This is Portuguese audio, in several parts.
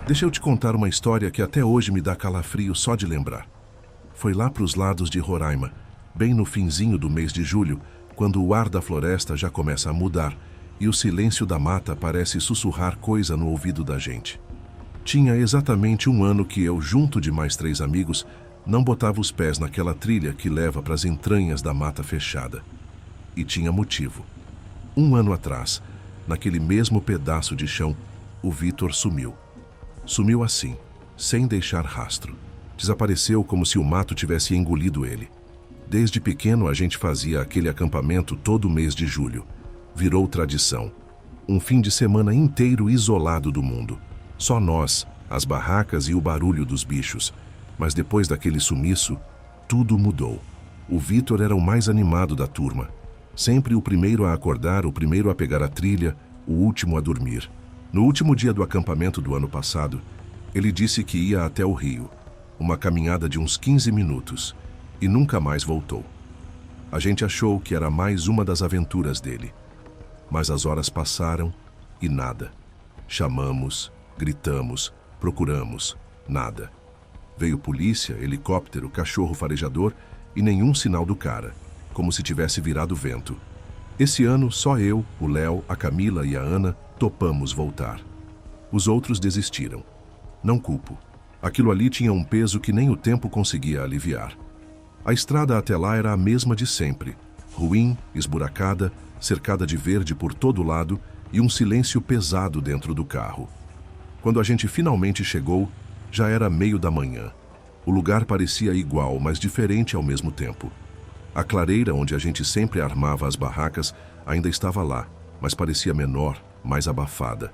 Deixa eu te contar uma história que até hoje me dá calafrio só de lembrar. Foi lá para os lados de Roraima, bem no finzinho do mês de julho, quando o ar da floresta já começa a mudar e o silêncio da mata parece sussurrar coisa no ouvido da gente. Tinha exatamente um ano que eu, junto de mais 3 amigos, não botava os pés naquela trilha que leva para as entranhas da mata fechada. E tinha motivo. Um ano atrás, naquele mesmo pedaço de chão, o Vitor sumiu. Sumiu assim, sem deixar rastro. Desapareceu como se o mato tivesse engolido ele. Desde pequeno a gente fazia aquele acampamento todo mês de julho. Virou tradição. Um fim de semana inteiro isolado do mundo. Só nós, as barracas e o barulho dos bichos. Mas depois daquele sumiço, tudo mudou. O Vitor era o mais animado da turma. Sempre o primeiro a acordar, o primeiro a pegar a trilha, o último a dormir. No último dia do acampamento do ano passado, ele disse que ia até o rio. Uma caminhada de uns 15 minutos. E nunca mais voltou. A gente achou que era mais uma das aventuras dele. Mas as horas passaram e nada. Chamamos, gritamos, procuramos, nada. Veio polícia, helicóptero, cachorro farejador e nenhum sinal do cara, como se tivesse virado vento. Esse ano, só eu, o Léo, a Camila e a Ana topamos voltar. Os outros desistiram. Não culpo. Aquilo ali tinha um peso que nem o tempo conseguia aliviar. A estrada até lá era a mesma de sempre. Ruim, esburacada, cercada de verde por todo lado e um silêncio pesado dentro do carro. Quando a gente finalmente chegou, já era meio da manhã. O lugar parecia igual, mas diferente ao mesmo tempo. A clareira onde a gente sempre armava as barracas ainda estava lá, mas parecia menor, mais abafada.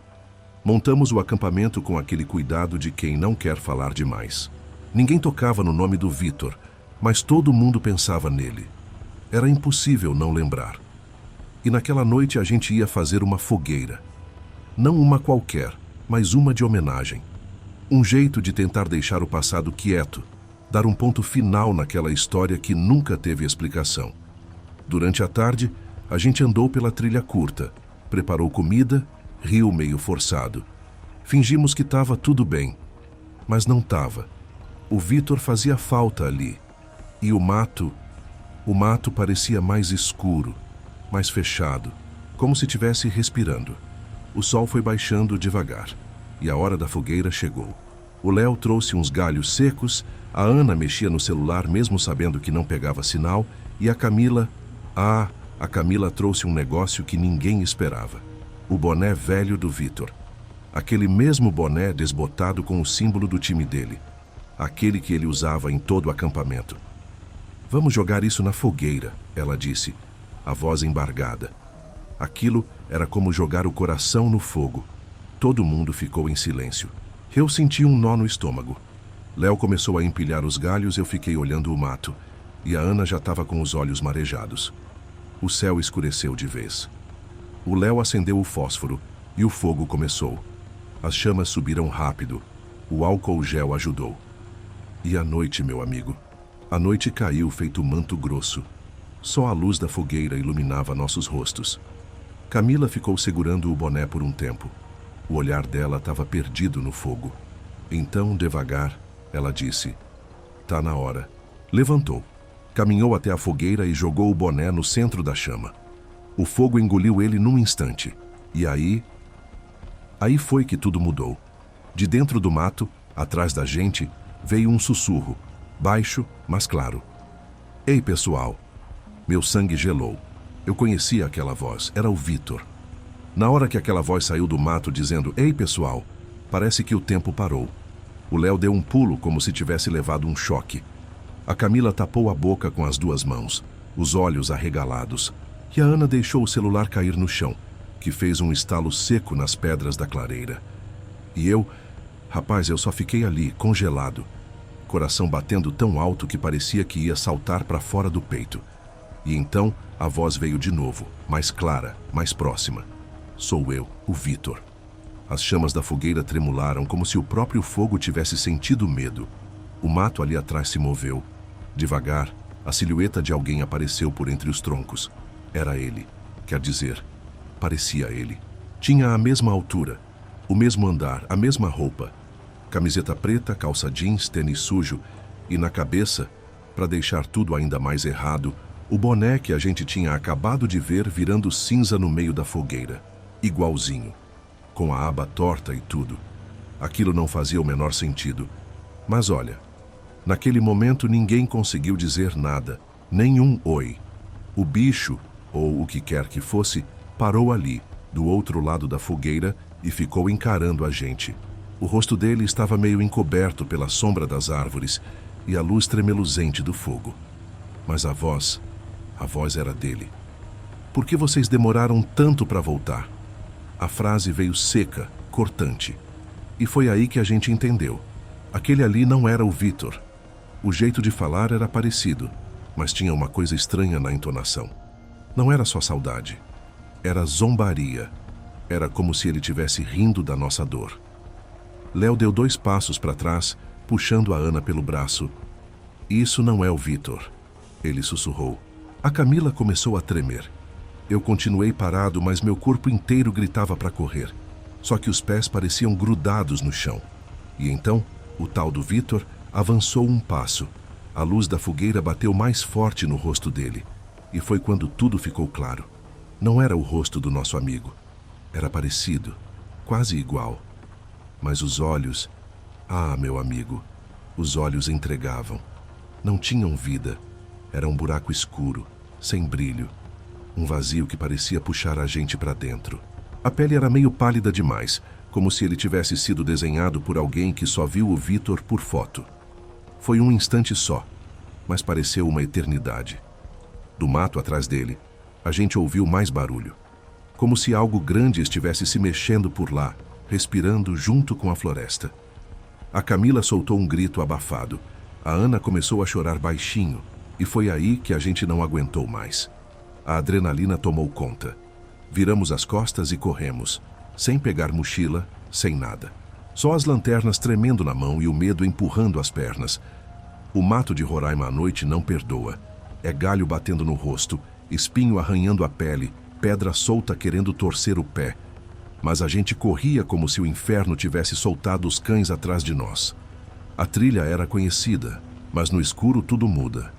Montamos o acampamento com aquele cuidado de quem não quer falar demais. Ninguém tocava no nome do Vitor, mas todo mundo pensava nele. Era impossível não lembrar. E naquela noite a gente ia fazer uma fogueira. Não uma qualquer, mas uma de homenagem. Um jeito de tentar deixar o passado quieto, dar um ponto final naquela história que nunca teve explicação. Durante a tarde, a gente andou pela trilha curta, preparou comida, riu meio forçado. Fingimos que estava tudo bem, mas não estava. O Vitor fazia falta ali. E o mato parecia mais escuro, mais fechado, como se estivesse respirando. O sol foi baixando devagar, e a hora da fogueira chegou. O Léo trouxe uns galhos secos, a Ana mexia no celular mesmo sabendo que não pegava sinal, e a Camila... a Camila trouxe um negócio que ninguém esperava. O boné velho do Vitor. Aquele mesmo boné desbotado com o símbolo do time dele. Aquele que ele usava em todo o acampamento. "Vamos jogar isso na fogueira", ela disse, a voz embargada. Aquilo era como jogar o coração no fogo. Todo mundo ficou em silêncio. Eu senti um nó no estômago. Léo começou a empilhar os galhos, eu fiquei olhando o mato, e a Ana já estava com os olhos marejados. O céu escureceu de vez. O Léo acendeu o fósforo, e o fogo começou. As chamas subiram rápido. O álcool gel ajudou. E a noite, meu amigo? A noite caiu feito manto grosso. Só a luz da fogueira iluminava nossos rostos. Camila ficou segurando o boné por um tempo. O olhar dela estava perdido no fogo. Então, devagar, ela disse: "Tá na hora." Levantou, caminhou até a fogueira e jogou o boné no centro da chama. O fogo engoliu ele num instante. E aí foi que tudo mudou. De dentro do mato, atrás da gente, veio um sussurro. Baixo, mas claro. "Ei, pessoal." Meu sangue gelou. Eu conhecia aquela voz, era o Vitor. Na hora que aquela voz saiu do mato dizendo "Ei, pessoal", parece que o tempo parou. O Léo deu um pulo como se tivesse levado um choque. A Camila tapou a boca com as 2 mãos, os olhos arregalados. E a Ana deixou o celular cair no chão, que fez um estalo seco nas pedras da clareira. E eu só fiquei ali, congelado. Coração batendo tão alto que parecia que ia saltar para fora do peito. E então a voz veio de novo, mais clara, mais próxima. Sou eu, o Vitor. As chamas da fogueira tremularam como se o próprio fogo tivesse sentido medo. O mato ali atrás se moveu. Devagar, a silhueta de alguém apareceu por entre os troncos. Era ele. Quer dizer, parecia ele. Tinha a mesma altura, o mesmo andar, a mesma roupa. Camiseta preta, calça jeans, tênis sujo e na cabeça, para deixar tudo ainda mais errado, o boné que a gente tinha acabado de ver virando cinza no meio da fogueira. Igualzinho, com a aba torta e tudo. Aquilo não fazia o menor sentido. Mas olha, naquele momento ninguém conseguiu dizer nada, nenhum oi. O bicho, ou o que quer que fosse, parou ali, do outro lado da fogueira e ficou encarando a gente. O rosto dele estava meio encoberto pela sombra das árvores e a luz tremeluzente do fogo. Mas a voz era dele. Por que vocês demoraram tanto para voltar? A frase veio seca, cortante. E foi aí que a gente entendeu. Aquele ali não era o Vitor. O jeito de falar era parecido, mas tinha uma coisa estranha na entonação. Não era só saudade. Era zombaria. Era como se ele tivesse rindo da nossa dor. Léo deu 2 passos para trás, puxando a Ana pelo braço. Isso não é o Vitor, ele sussurrou. A Camila começou a tremer. Eu continuei parado, mas meu corpo inteiro gritava para correr. Só que os pés pareciam grudados no chão. E então, o tal do Vitor avançou um passo. A luz da fogueira bateu mais forte no rosto dele. E foi quando tudo ficou claro. Não era o rosto do nosso amigo. Era parecido, quase igual. Mas os olhos... Ah, meu amigo, os olhos entregavam. Não tinham vida. Era um buraco escuro, sem brilho. Um vazio que parecia puxar a gente para dentro. A pele era meio pálida demais, como se ele tivesse sido desenhado por alguém que só viu o Vitor por foto. Foi um instante só, mas pareceu uma eternidade. Do mato atrás dele, a gente ouviu mais barulho. Como se algo grande estivesse se mexendo por lá, respirando junto com a floresta. A Camila soltou um grito abafado. A Ana começou a chorar baixinho, e foi aí que a gente não aguentou mais. A adrenalina tomou conta. Viramos as costas e corremos, sem pegar mochila, sem nada. Só as lanternas tremendo na mão e o medo empurrando as pernas. O mato de Roraima à noite não perdoa. É galho batendo no rosto, espinho arranhando a pele, pedra solta querendo torcer o pé. Mas a gente corria como se o inferno tivesse soltado os cães atrás de nós. A trilha era conhecida, mas no escuro tudo muda.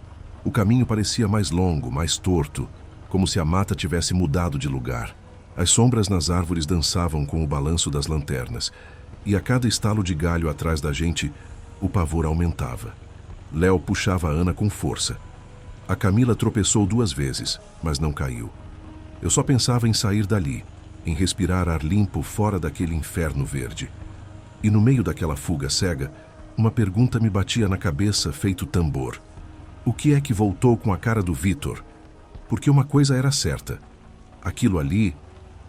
O caminho parecia mais longo, mais torto, como se a mata tivesse mudado de lugar. As sombras nas árvores dançavam com o balanço das lanternas, e a cada estalo de galho atrás da gente, o pavor aumentava. Léo puxava a Ana com força. A Camila tropeçou 2 vezes, mas não caiu. Eu só pensava em sair dali, em respirar ar limpo fora daquele inferno verde. E no meio daquela fuga cega, uma pergunta me batia na cabeça feito tambor. O que é que voltou com a cara do Vitor? Porque uma coisa era certa. Aquilo ali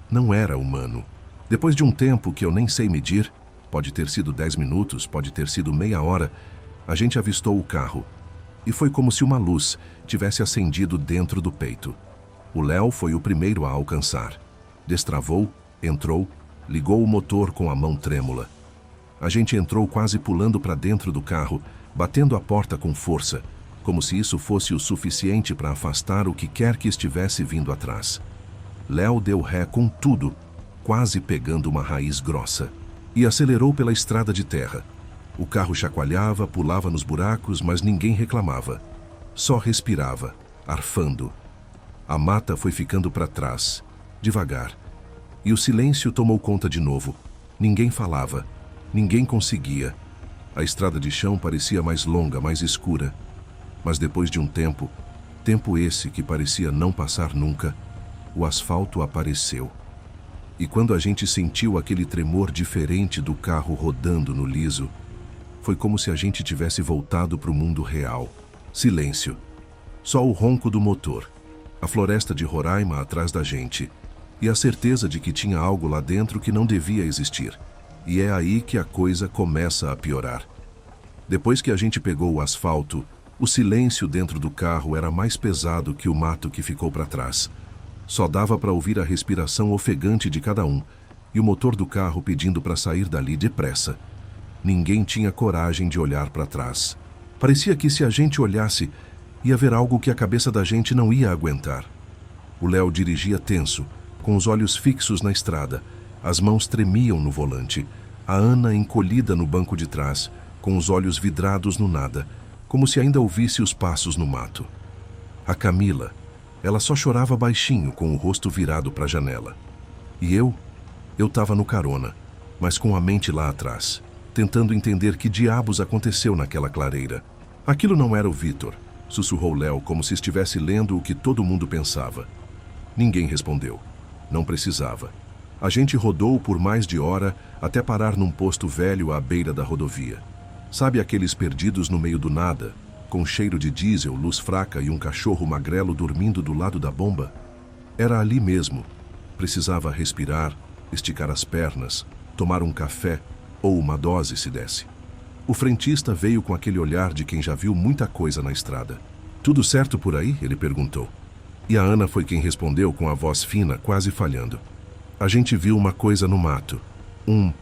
não era humano. Depois de um tempo que eu nem sei medir, pode ter sido 10 minutos, pode ter sido meia hora, a gente avistou o carro. E foi como se uma luz tivesse acendido dentro do peito. O Léo foi o primeiro a alcançar. Destravou, entrou, ligou o motor com a mão trêmula. A gente entrou quase pulando para dentro do carro, batendo a porta com força, como se isso fosse o suficiente para afastar o que quer que estivesse vindo atrás. Léo deu ré com tudo, quase pegando uma raiz grossa, e acelerou pela estrada de terra. O carro chacoalhava, pulava nos buracos, mas ninguém reclamava. Só respirava, arfando. A mata foi ficando para trás, devagar. E o silêncio tomou conta de novo. Ninguém falava, ninguém conseguia. A estrada de chão parecia mais longa, mais escura. Mas depois de um tempo esse que parecia não passar nunca, o asfalto apareceu. E quando a gente sentiu aquele tremor diferente do carro rodando no liso, foi como se a gente tivesse voltado para o mundo real. Silêncio. Só o ronco do motor. A floresta de Roraima atrás da gente. E a certeza de que tinha algo lá dentro que não devia existir. E é aí que a coisa começa a piorar. Depois que a gente pegou o asfalto, o silêncio dentro do carro era mais pesado que o mato que ficou para trás. Só dava para ouvir a respiração ofegante de cada um e o motor do carro pedindo para sair dali depressa. Ninguém tinha coragem de olhar para trás. Parecia que se a gente olhasse, ia ver algo que a cabeça da gente não ia aguentar. O Léo dirigia tenso, com os olhos fixos na estrada, As mãos tremiam no volante. A Ana encolhida no banco de trás, com os olhos vidrados no nada, como se ainda ouvisse os passos no mato. A Camila, ela só chorava baixinho, com o rosto virado para a janela. E eu estava no carona, mas com a mente lá atrás, tentando entender que diabos aconteceu naquela clareira. Aquilo não era o Vitor, sussurrou Léo, como se estivesse lendo o que todo mundo pensava. Ninguém respondeu. Não precisava. A gente rodou por mais de hora até parar num posto velho à beira da rodovia. Sabe aqueles perdidos no meio do nada, com cheiro de diesel, luz fraca e um cachorro magrelo dormindo do lado da bomba? Era ali mesmo. Precisava respirar, esticar as pernas, tomar um café ou uma dose se desse. O frentista veio com aquele olhar de quem já viu muita coisa na estrada. "Tudo certo por aí?" ele perguntou. E a Ana foi quem respondeu com a voz fina, quase falhando. "A gente viu uma coisa no mato. Um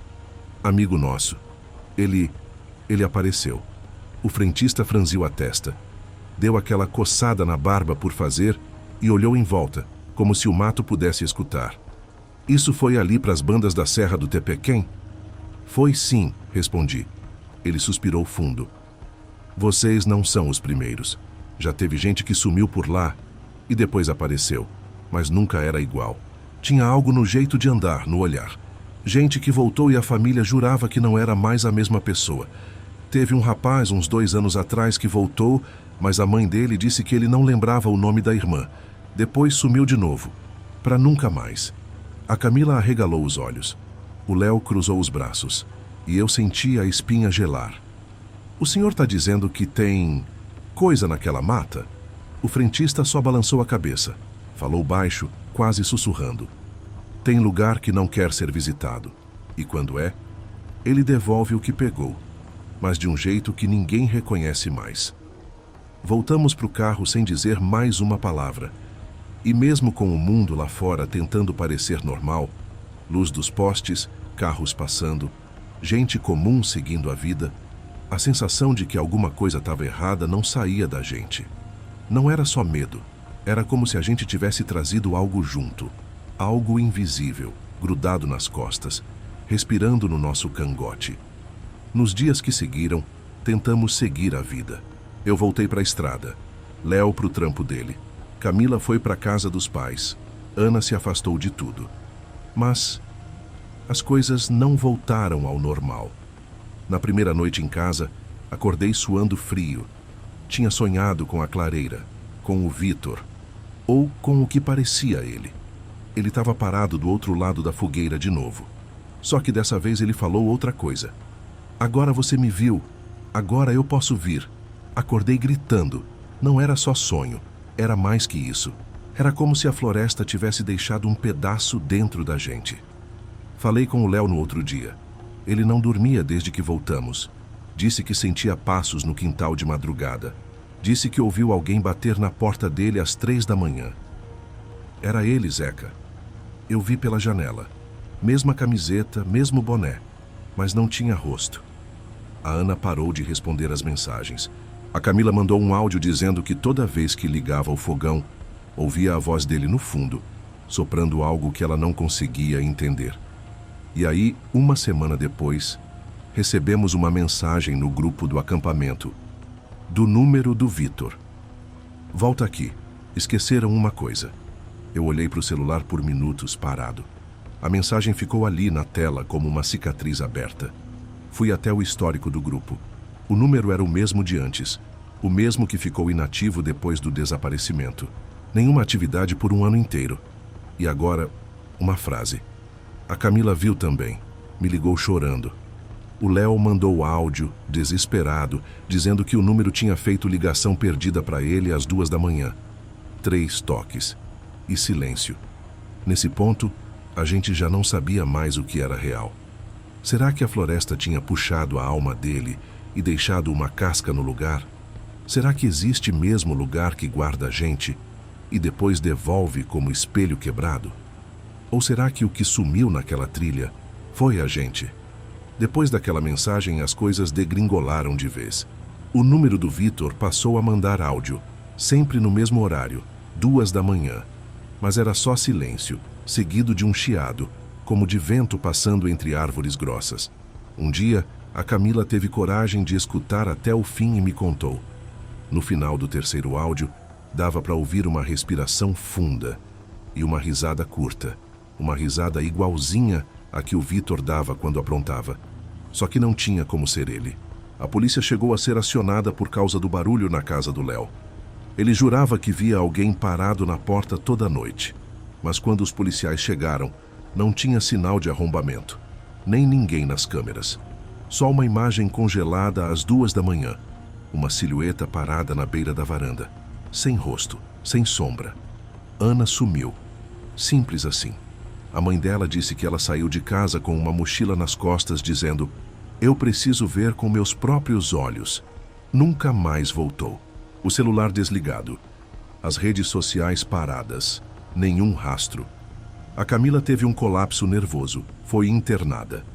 amigo nosso. Ele apareceu." O frentista franziu a testa. Deu aquela coçada na barba por fazer e olhou em volta, como se o mato pudesse escutar. "Isso foi ali para as bandas da Serra do Tepequém?" "Foi sim", respondi. Ele suspirou fundo. "Vocês não são os primeiros. Já teve gente que sumiu por lá e depois apareceu, mas nunca era igual. Tinha algo no jeito de andar, no olhar. Gente que voltou e a família jurava que não era mais a mesma pessoa. Teve um rapaz uns 2 anos atrás que voltou, mas a mãe dele disse que ele não lembrava o nome da irmã. Depois sumiu de novo, para nunca mais." A Camila arregalou os olhos. O Léo cruzou os braços e eu senti a espinha gelar. "O senhor está dizendo que tem coisa naquela mata?" O frentista só balançou a cabeça. Falou baixo, quase sussurrando. "Tem lugar que não quer ser visitado. E quando é, ele devolve o que pegou, mas de um jeito que ninguém reconhece mais." Voltamos para o carro sem dizer mais uma palavra. E mesmo com o mundo lá fora tentando parecer normal, luz dos postes, carros passando, gente comum seguindo a vida, a sensação de que alguma coisa estava errada não saía da gente. Não era só medo, era como se a gente tivesse trazido algo junto, algo invisível, grudado nas costas, respirando no nosso cangote. Nos dias que seguiram, tentamos seguir a vida. Eu voltei para a estrada, Léo para o trampo dele, Camila foi para a casa dos pais, Ana se afastou de tudo. Mas as coisas não voltaram ao normal. Na primeira noite em casa, acordei suando frio. Tinha sonhado com a clareira, com o Vitor, ou com o que parecia ele. Ele estava parado do outro lado da fogueira de novo. Só que dessa vez ele falou outra coisa. "Agora você me viu. Agora eu posso vir." Acordei gritando. Não era só sonho. Era mais que isso. Era como se a floresta tivesse deixado um pedaço dentro da gente. Falei com o Léo no outro dia. Ele não dormia desde que voltamos. Disse que sentia passos no quintal de madrugada. Disse que ouviu alguém bater na porta dele às 3 da manhã. Era ele, Zeca. Eu vi pela janela. Mesma camiseta, mesmo boné, mas não tinha rosto. A Ana parou de responder as mensagens. A Camila mandou um áudio dizendo que toda vez que ligava o fogão, ouvia a voz dele no fundo, soprando algo que ela não conseguia entender. E aí, uma semana depois, recebemos uma mensagem no grupo do acampamento, do número do Vitor. "Volta aqui. Esqueceram uma coisa." Eu olhei para o celular por minutos, parado. A mensagem ficou ali na tela como uma cicatriz aberta. Fui até o histórico do grupo. O número era o mesmo de antes, o mesmo que ficou inativo depois do desaparecimento. Nenhuma atividade por um ano inteiro. E agora, uma frase. A Camila viu também. Me ligou chorando. O Léo mandou áudio, desesperado, dizendo que o número tinha feito ligação perdida para ele às 2 da manhã. 3 toques. E silêncio. Nesse ponto, a gente já não sabia mais o que era real. Será que a floresta tinha puxado a alma dele e deixado uma casca no lugar? Será que existe mesmo lugar que guarda a gente e depois devolve como espelho quebrado? Ou será que o que sumiu naquela trilha foi a gente? Depois daquela mensagem, as coisas degringolaram de vez. O número do Vitor passou a mandar áudio, sempre no mesmo horário, 2 da manhã. Mas era só silêncio, seguido de um chiado, como de vento passando entre árvores grossas. Um dia, a Camila teve coragem de escutar até o fim e me contou. No final do terceiro áudio, dava para ouvir uma respiração funda e uma risada curta, uma risada igualzinha à que o Vitor dava quando aprontava. Só que não tinha como ser ele. A polícia chegou a ser acionada por causa do barulho na casa do Léo. Ele jurava que via alguém parado na porta toda noite. Mas quando os policiais chegaram, não tinha sinal de arrombamento, nem ninguém nas câmeras. Só uma imagem congelada às 2 da manhã. Uma silhueta parada na beira da varanda. Sem rosto, sem sombra. Ana sumiu. Simples assim. A mãe dela disse que ela saiu de casa com uma mochila nas costas, dizendo: "Eu preciso ver com meus próprios olhos." Nunca mais voltou. O celular desligado. As redes sociais paradas. Nenhum rastro. A Camila teve um colapso nervoso. Foi internada.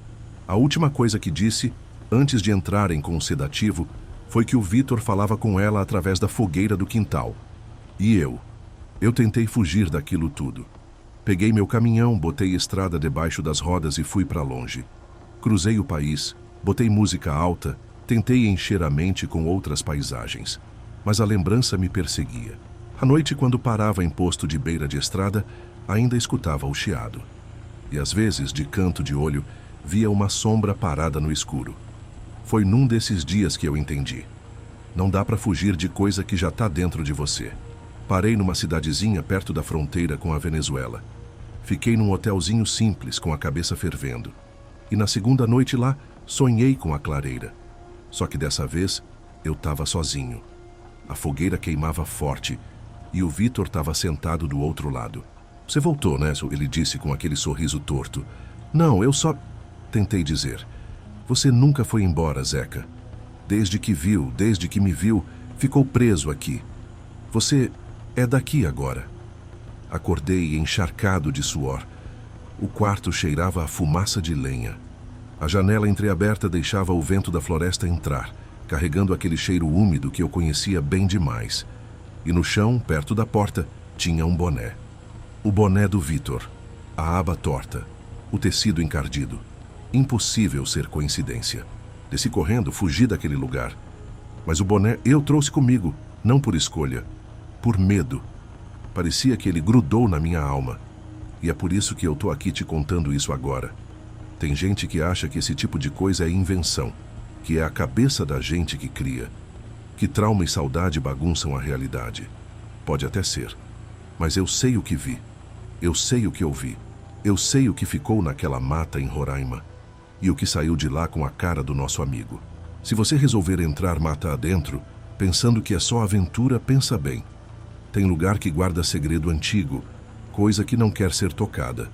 A última coisa que disse, antes de entrarem com o sedativo, foi que o Vitor falava com ela através da fogueira do quintal. E eu tentei fugir daquilo tudo. Peguei meu caminhão, botei estrada debaixo das rodas e fui para longe. Cruzei o país, botei música alta, tentei encher a mente com outras paisagens. Mas a lembrança me perseguia. À noite, quando parava em posto de beira de estrada, ainda escutava o chiado. E às vezes, de canto de olho, via uma sombra parada no escuro. Foi num desses dias que eu entendi. Não dá para fugir de coisa que já está dentro de você. Parei numa cidadezinha perto da fronteira com a Venezuela. Fiquei num hotelzinho simples, com a cabeça fervendo. E na segunda noite lá, sonhei com a clareira. Só que dessa vez, eu estava sozinho. A fogueira queimava forte e o Vitor estava sentado do outro lado. "Você voltou, né?" Ele disse com aquele sorriso torto. "Não, eu só..." Tentei dizer. "Você nunca foi embora, Zeca. Desde que me viu, ficou preso aqui. Você é daqui agora." Acordei encharcado de suor. O quarto cheirava a fumaça de lenha. A janela entreaberta deixava o vento da floresta entrar, carregando aquele cheiro úmido que eu conhecia bem demais. E no chão, perto da porta, tinha um boné. O boné do Vitor. A aba torta. O tecido encardido. Impossível ser coincidência. Desci correndo, fugi daquele lugar. Mas o boné eu trouxe comigo, não por escolha, por medo. Parecia que ele grudou na minha alma. E é por isso que eu tô aqui te contando isso agora. Tem gente que acha que esse tipo de coisa é invenção, que é a cabeça da gente que cria, que trauma e saudade bagunçam a realidade. Pode até ser. Mas eu sei o que vi. Eu sei o que ouvi. Eu sei o que ficou naquela mata em Roraima. E o que saiu de lá com a cara do nosso amigo. Se você resolver entrar mata adentro, pensando que é só aventura, pensa bem. Tem lugar que guarda segredo antigo, coisa que não quer ser tocada.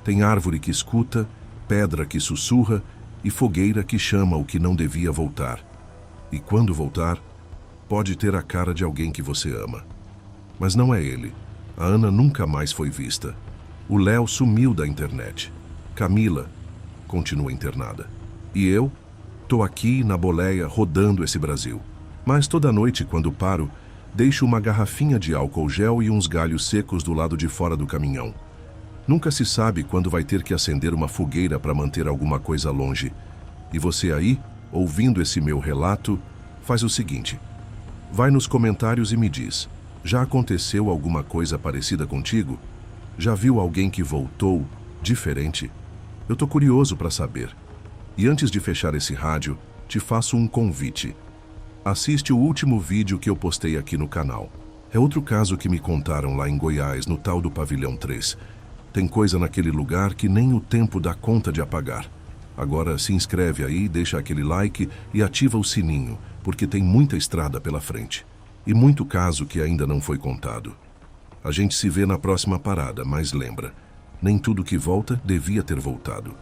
Tem árvore que escuta, pedra que sussurra e fogueira que chama o que não devia voltar. E quando voltar, pode ter a cara de alguém que você ama. Mas não é ele. A Ana nunca mais foi vista. O Léo sumiu da internet. Camila continua internada. E eu tô aqui na boleia rodando esse Brasil. Mas toda noite, quando paro, deixo uma garrafinha de álcool gel e uns galhos secos do lado de fora do caminhão. Nunca se sabe quando vai ter que acender uma fogueira para manter alguma coisa longe. E você aí, ouvindo esse meu relato, faz o seguinte. Vai nos comentários e me diz: já aconteceu alguma coisa parecida contigo? Já viu alguém que voltou diferente? Eu tô curioso para saber. E antes de fechar esse rádio, te faço um convite. Assiste o último vídeo que eu postei aqui no canal. É outro caso que me contaram lá em Goiás, no tal do Pavilhão 3. Tem coisa naquele lugar que nem o tempo dá conta de apagar. Agora se inscreve aí, deixa aquele like e ativa o sininho, porque tem muita estrada pela frente. E muito caso que ainda não foi contado. A gente se vê na próxima parada, mas lembra, nem tudo que volta devia ter voltado.